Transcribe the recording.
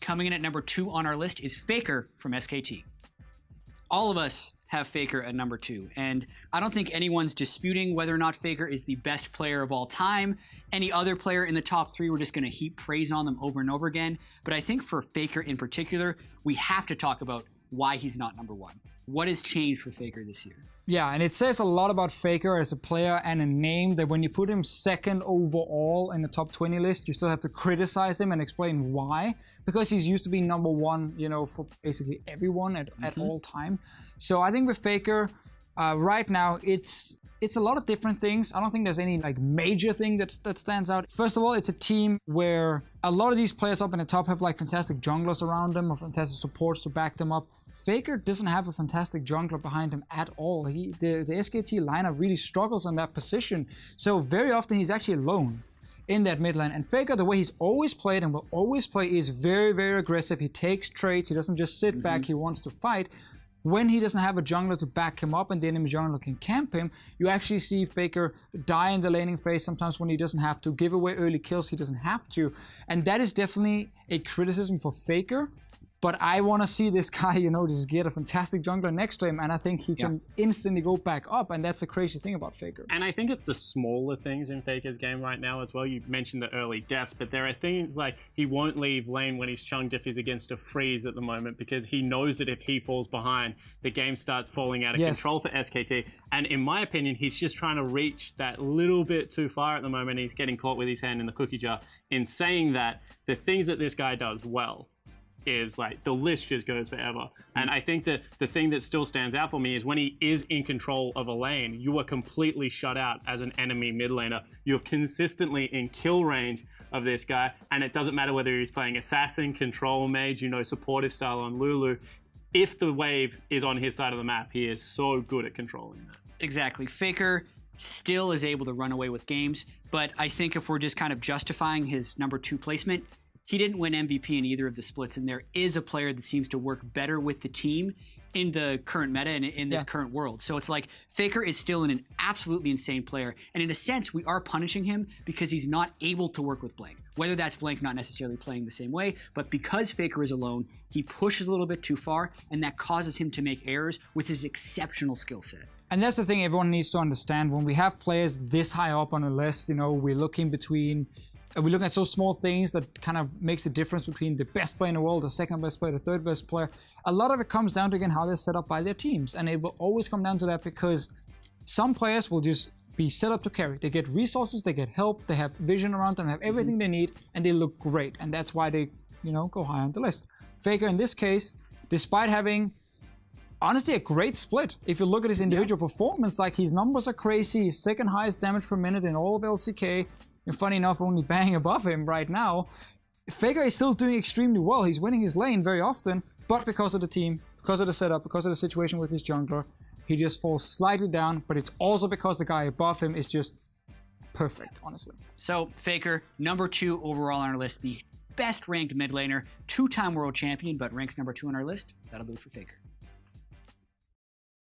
Coming in at number 2 on our list is Faker from SKT. All of us have Faker at number 2, and I don't think anyone's disputing whether or not Faker is the best player of all time. Any other player in the top 3, we're just going to heap praise on them over and over again. But I think for Faker in particular, we have to talk about why he's not number 1. What has changed for Faker this year? Yeah, and it says a lot about Faker as a player and a name that when you put him second overall in the top 20 list, you still have to criticize him and explain why. Because he's used to being number 1, you know, for basically everyone at all time. So I think with Faker, right now, it's a lot of different things. I don't think there's any like major thing that stands out. First of all, it's a team where a lot of these players up in the top have like fantastic junglers around them or fantastic supports to back them up. Faker doesn't have a fantastic jungler behind him at all. The SKT lineup really struggles on that position. So very often he's actually alone in that mid lane. And Faker, the way he's always played and will always play, is very, very aggressive. He takes trades. He doesn't just sit back. He wants to fight. When he doesn't have a jungler to back him up and the enemy jungler can camp him, you actually see Faker die in the laning phase sometimes when he doesn't have to, give away early kills he doesn't have to. And that is definitely a criticism for Faker. But I want to see this guy, you know, just get a fantastic jungler next to him, and I think he can instantly go back up, and that's the crazy thing about Faker. And I think it's the smaller things in Faker's game right now as well. You mentioned the early deaths, but there are things like he won't leave lane when he's chunked if he's against a freeze at the moment, because he knows that if he falls behind, the game starts falling out of control for SKT. And in my opinion, he's just trying to reach that little bit too far at the moment. He's getting caught with his hand in the cookie jar. In saying that, the things that this guy does well is like the list just goes forever. And I think that the thing that still stands out for me is when he is in control of a lane, you are completely shut out as an enemy mid laner. You're consistently in kill range of this guy, and it doesn't matter whether he's playing assassin, control mage, you know, supportive style on Lulu. If the wave is on his side of the map, he is so good at controlling that. Exactly. Faker still is able to run away with games, but I think if we're just kind of justifying his number 2 placement, he didn't win MVP in either of the splits, and there is a player that seems to work better with the team in the current meta and in this current world. So it's like Faker is still an absolutely insane player, and in a sense, we are punishing him because he's not able to work with Blank. Whether that's Blank not necessarily playing the same way, but because Faker is alone, he pushes a little bit too far, and that causes him to make errors with his exceptional skill set. And that's the thing everyone needs to understand. When we have players this high up on the list, you know, we're looking at so small things that kind of makes the difference between the best player in the world, the second best player, the third best player. A lot of it comes down to, again, how they're set up by their teams. And it will always come down to that because some players will just be set up to carry. They get resources, they get help, they have vision around them, have everything they need, and they look great. And that's why they, you know, go high on the list. Faker, in this case, despite having, honestly, a great split. If you look at his individual performance, like his numbers are crazy. He's second highest damage per minute in all of LCK. And funny enough, only bang above him right now. Faker is still doing extremely well. He's winning his lane very often, but because of the team, because of the setup, because of the situation with his jungler, he just falls slightly down, but it's also because the guy above him is just perfect, honestly. So, Faker, number 2 overall on our list, the best ranked mid laner, 2-time world champion, but ranks number 2 on our list. That'll do it for Faker.